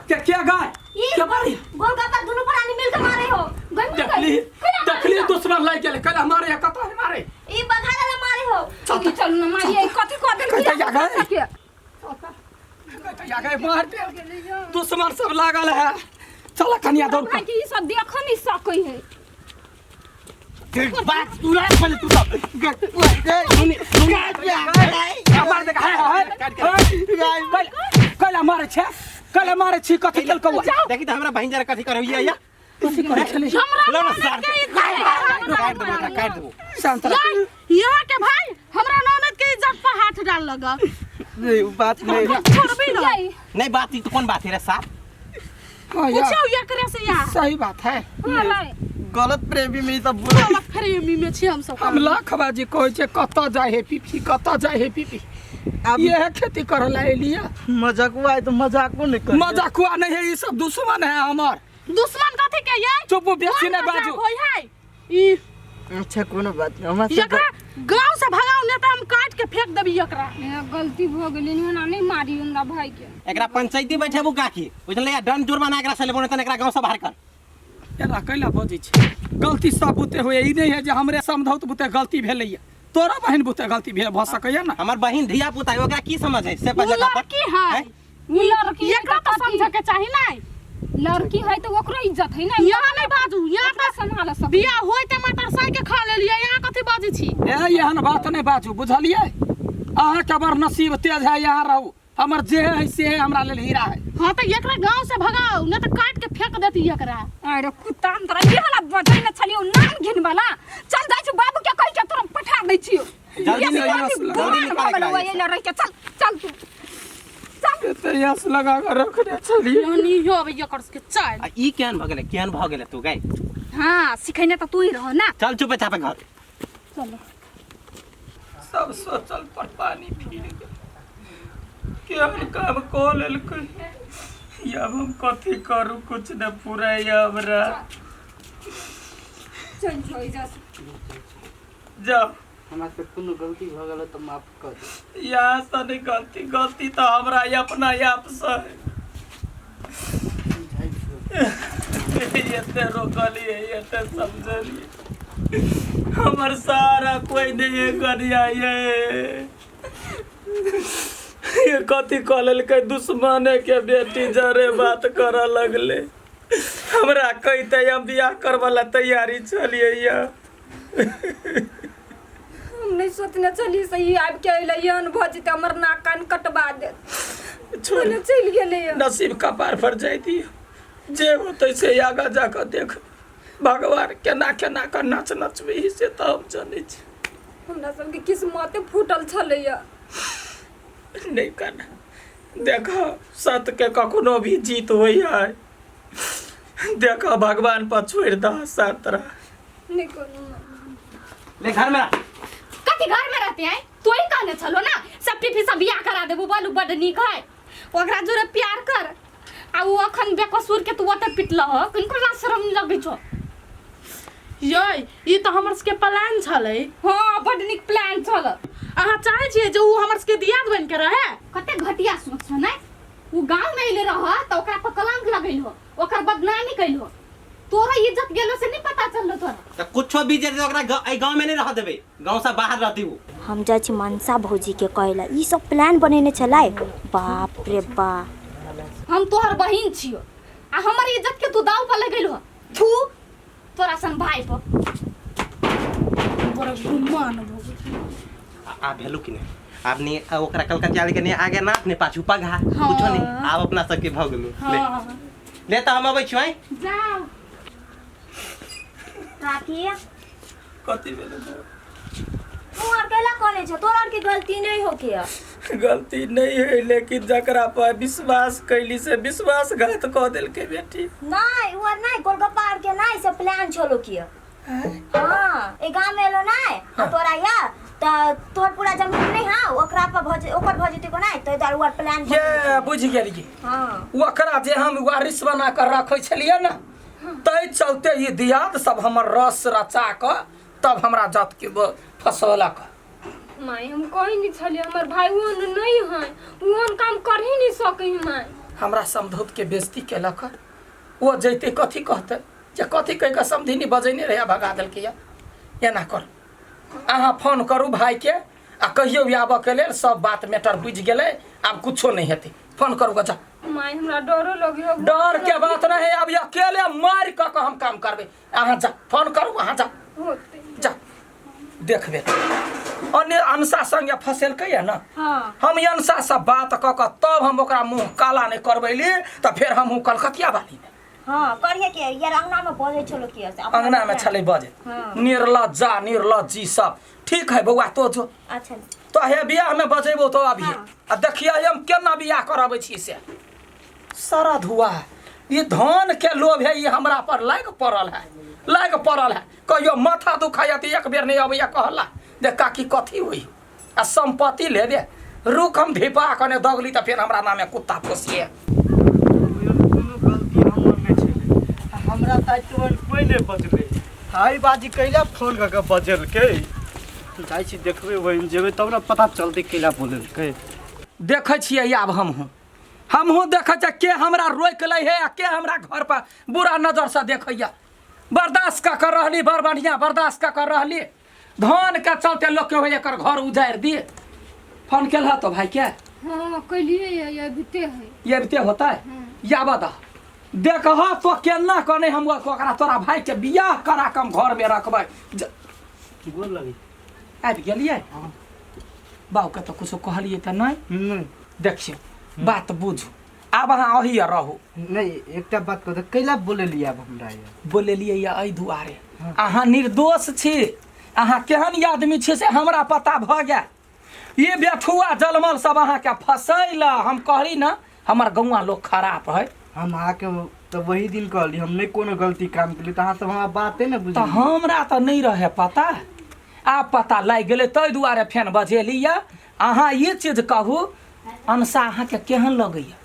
क्या गाय क्या मारी गोलगप्पा दोनों प्राणी मिलकर मारे हो देखली दुश्मन लाई गेले कल हमारे या कत मारे ई बघाला ला मारे हो चल न मारिए कथि को देल कहता या गए मार दे दुश्मन सब लागल है चल कन्या दौड़ भाई की सब देख नहीं सकै है बात तू ला पहले तू सब कल हमारे छे कल हमारे छी कथि कल कौआ देखी त हमरा बहिन जरा कथि करबिया या कथि करे छले लो ना सर काट दो शांत यहाँ के भाई हमरा ननद के इज्जत पर हाथ डाल लगा नहीं बात नहीं छोड़बी ना नहीं बात ई तो कौन बात है रे साहब पूछो ये करे से यार सही बात है गलत प्रेमी में सब बोल गलत प्रेमी में छी हम सब हम लाखबाजी कहै छै कत जाय है पीपी कत जाय है पीपी अब ये है खेती करला एलिया मजाकुआ है तो मजाको नहीं कर मजाकुआ नहीं है ये सब दुश्मन है हमार दुश्मन कथि के ये चुप बेसी नहीं बाजू होय है ई अच्छा कोनो बात नहीं हमरा एकरा गांव से भगाओ ने त हम काट के फेंक देबी एकरा गलती भ गेलै ना नहीं मारी हमरा भाई के एकरा पंचायती बैठेबू काकी बुझले डन जोर बना एकरा से लेबो त एकरा गांव से बाहर कर एरा कैला बजै छै गलती सब बुते होय ई नहीं है जे हमरे समझौत बुते गलती भेलैया तोरा बहन बुते गलती भेल भ सकैया ना हमर बहिन धिया पुता है ओकरा की समझ है से जगह पर की है लड़की एकरा त समझ के चाहि नहीं लड़की है तो ओकरो इज्जत है ना यहाँ नहीं बाजू यहाँ त संभाल सब बियाह होय त मटर साइ के खा लेलिए यहाँ कथि बाजै छी ए एहन बात नहीं बाजू बुझलिए अहाँ के बड़ नसीब तेज है यहाँ रहू हमर जे है से हमरा लेल हीरा है हां त एकरा गांव से भगाओ न त काट के फेंक देती एकरा अरे कुत्ता अंतरा ये वाला बजै न छलियो नाम घिन वाला चल जाय छी बाबू के कह के तुरंत पठा दै छियो जल्दी निकाल ये ले रह के चल चल तू ते यस लगा के रख दे छलिए नहीं हो अब ये कर के चल ई केहन भ गेले तू गाय हां सिखैने त तू ही रह ना चल चुप चापे घर चलो सब सोचल पर पानी फिर गेल केहन काम कऽ लेलकै अब हम कथी करू कुछ न पुराया हमरा चल होई जा जाओ हमरा से कोनो गलती भ गेल त माफ कर दे यहाँ से नहीं गलती तो हमरा अपना आप से ये ते रोकलिए ये ते समझलिए हमर सारा कोई नहीं है करिया ये कथी कह लेलकै दुश्मने के बेटी जरे बात कर लगले हमरा कहते हम बियाह करवाला तैयारी चलिए हम नहीं सोचने चली सही आब के अइलैन भज त हमर नाक कान कटवा दे छोने चल गेले नसीब कपार पर जाती जे होते से आगा जाकर देख भगवान केना केना कर नाच नचबे से तो हम जाने छी हमरा सब के किस्मत फूटल छलैया नहीं करना देखो सत के कखनो भी जीत होई है देखो भगवान पर छोड़ द सातरा नहीं करू ले घर में कथि घर में रहते हैं तू ही कहने चलो ना सब टिफी सब बियाह करा देबू बोलू बड नीक है ओकरा जोरे प्यार कर आ वो अखन बेकसूर के तू ओते पिटल हो किनको ना शरम लगै छो ये ई तो हमर के प्लान छले हां बड नीक प्लान छल अहाँ चाहे छिए जे उ हमर के दियाद बन के रहे कते घटिया सोच छ नै उ गांव में ले रह त ओकरा पर कलंक लगैल हो ओकर बदनामी कैल हो तोरा इज्जत गेलो से नहीं पता चललो तोरा त कुछो भी जे ओकरा गांव में नहीं रह देबे गांव से बाहर रहती हूं हम जाय छी मनसा भौजी के कहला ई सब प्लान बनेने छलाय बाप रे बाप हम तोहर बहिन छियो आ हमर इज्जत के तू दाव पर लगैल हो थू तोरा सन भाई पर बड़ा गुमान हो आ भेलु कि नहीं आपने ओकरा कलकतिया के नहीं आगे ना अपने पाछू पगा कुछो नहीं आप अपना सबके भ गेलु ले त हम अबै छी जाओ काकी कथी भेलै तू अकेला कोने छ तोरा के गलती नहीं हो के गलती नहीं है लेकिन जकरा पर विश्वास कैली से विश्वासघात कऽ देलकै बेटी नहीं वो नहीं गोलगप्पा के नहीं से प्लान छलो किया हां ए गांव में लो नहीं तोरा या त तोर पूरा जमीन नहीं हां ओकरा पर ओकर भजती को नहीं त दारुआ प्लान ये बुझ गेलिए हां ओकरा जे हम वारिस बना कर रखै छलिए ना तै चलते ये दियाद सब हमर रस रचा क तब हमरा जात के फसलक माय हम कहि नहीं छलिए हमर भाई वो नहीं है वो काम कर ही नहीं सकै है माय हमरा समधौत के बेइज्जती केलक वो जैते कथी कहते जे कथी कह के समधिनी बजैने रहे भगा देलकै एना कर अहाँ फोन करू भाई के आ कहियो आबऽ के लेल सब बात मैटर बुझि गेलै आब कुछो नहीं हेतै फोन करू जा माय हमरा डरो लगियो डर के बात नहीं अब अकेले मार के हम काम करबे अहाँ जा फोन करू अहाँ जा जा देखबे अन्य अनसा संगे फसेलकै न हम अनसा से बात क के तब हम ओकरा मुंह काला नहीं करबैली त फिर हम कलकतिया वाली में हाँ करिए के यार अंगना में बजे चलो किया से अंगना में छले बजे निर्लज्जा निर्लज्जी सब ठीक है बउआ तो जो अच्छा तो हे बियाह में बजेबो तो अभी आ देखिए हम केना बियाह कराबै छी से सारा धुआ ये धन के लोभ है ये हमरा पर लाग पड़ल है कहियो माथा दुखाया त एक बेर नहीं अबैया कहला देख काकी कथी होई आ संपत्ति ले दे रुक हम धिपा कने दगली त फिर हमरा नामे कुत्ता पोसिए हमरा ताइटवन कोई नहीं बजले हाई बाजी कैला फोन करके बजल के जाइ छी देखबे वही जेबे तब ना पता चलते कैला बोलल के देखै छियै आब हमहूँ देखै छै के हमरा रोक लै है आ के हमरा घर पर बुरा नजर से देखैया बर्दाश्त का कर रहली बड़ बढ़िया बर्दाश्त का कर रहली धन के चलते लोग के होय एकर घर उजाड़ दिए फोन केलहा तो भाई क्या हां कलिए ये बीते है ये बीते होता है या बता देख तो केना कने हम ओकरा तोरा भाई के बियाह करा के हम घर में रखबै गोर लगी आबि गेलियै बाऊ के तो कुछ कहलिए त नहीं देखियो बात बुझू अब अहाँ अही रहू नहीं एकटा बात कह कैला बोले लिया अब हमरा बोले लिए या एहि दुआरे अहाँ निर्दोष छी अहाँ केहन आदमी छी से हमरा पता भ गेल ये बेठुआ जलमल सब अहाँ के फसैल हम कहली ना हमर गौवा लोग खराब है हम आके तो वही दिन कहली हम नहीं कोनो गलती काम केली त अहाँ सब हमरा बाते न बुझली तो हमरा तो नहीं रहे पता आप पता लग गेले तै दुआरे फेन बजेली या अहाँ ये चीज कहू अनसा अहाँ के केहन लगैया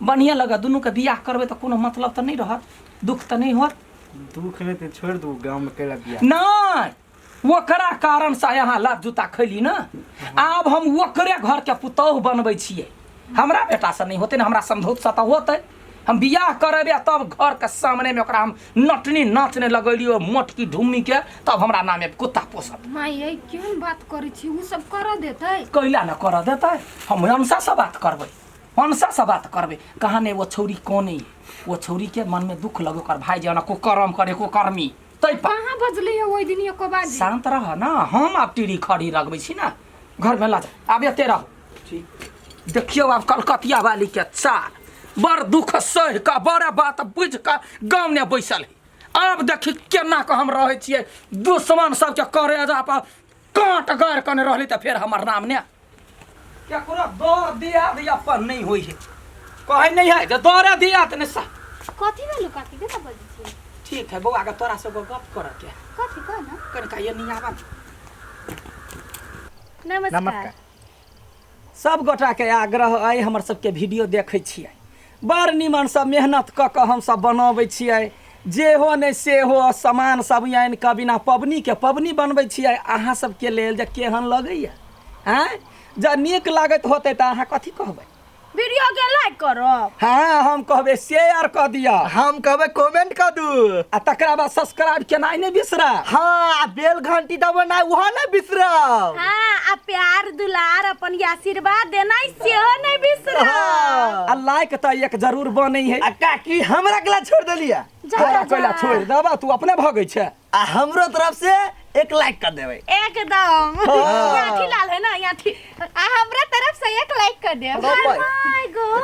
बढ़िया लगे दुनू के बियाह करबे तो कोनो मतलब तो नहीं रहत दुख तो नहीं होत दुख नहीं तो छोड़ दू गांव में कैला बियाह नहीं ओकरा कारण से यहाँ लात जूता खैली ना अब हम ओकरे घर के पुतौह बनबै छियै हमरा बेटा से नहीं होते ना हमरा समझौत से तो होते हम बियाह करेबे तब घर के सामने में ओकरा हम नटनी नाचने लगैलियो मोटकी ढुम्मी के तब हमरा नामे कुत्ता पोसत माय ये केहन बात करै छी उ सब कर देतै कैला न कर देतै हम हमसा से बात करबै हमसा से बात करबै कहाँ ने वो छौरी कौन है वो छौरी के मन में दुख लगो कर भाई जाना को कर्म करे को कर्मी तै कहाँ बजले है ओइ दिन एको बात शांत रह ना हम अब टीरी खड़ी रखबै छी ना घर में ला जा आब एते रह ठीक देखियो अब कलकतिया वाली के चाल बड़ दुख सह का बड़ा बात बुझ का गाँव ने बैसल है अब देखी केना के हम रहे छियै दुश्मन सबके करे जा पर काट गाड़ कने रहली त फिर हमर नाम ने केकरो दौड़ दिया अपन नहीं होई है कहे नहीं है जे दौड़ दिया त ने सा कथि भेलो काकी के त बजै छी ठीक है बउआ के तोरा से गप कर के कथि कह ना कनका ये नहीं आवा नमस्कार सब गोटा के आग्रह आइ हमर सबके वीडियो देखै छियै बड़ निमन सब मेहनत क के हम सब बनाबै छियै जे हो नहीं से हो सामान सब आनि के बिना पबनी के पबनी बनबै छियै अहाँ सबके लेल जे केहन लगैया हैं जब नीक लागत होते त अहाँ कथी कहबै वीडियो के लाइक करब हाँ हम कहबै शेयर क दिया हम कहबे कमेंट कर दू आ तकरा बाद सब्सक्राइब केनाइ नहीं बिसरा हाँ बेल घंटी दबाना वह नहीं बिसरब हां आ प्यार दुलार अपन आशीर्वाद देना सेहो नहीं बिसरब आ लाइक त एक जरूर बनै है काकी हमरा केला छोड़ देलिया तोरा कोइला छोड़ देबा तू अपने भगै छै आ हमरो तरफ से एक लाइक कर देबै एकदम याठी लाल है ना याठी आ हमरा तरफ से एक लाइक कर दे माय गॉड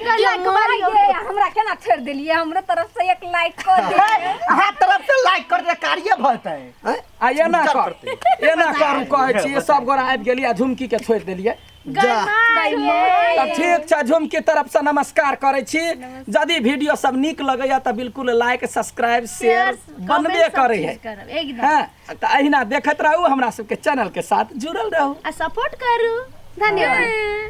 लाइक मारियो हमरा केना छोड़ देलिए हमरा तरफ से एक लाइक कर दे अहाँ तरफ से लाइक कर दे कार्य भलतै आ एना करू कहै छी सब गोरा आबि गेलिए आ झुमकी के छोड़ देलिए ठीक छै झुमकी तरफ से नमस्कार करै छी यदि वीडियो सब नीक लगैया त बिल्कुल लाइक सब्सक्राइब शेयर बनबे करे है हां त अहिना देखत रहू हमरा सबके चैनल के साथ जुड़ल रहू आ सपोर्ट करू धन्यवाद।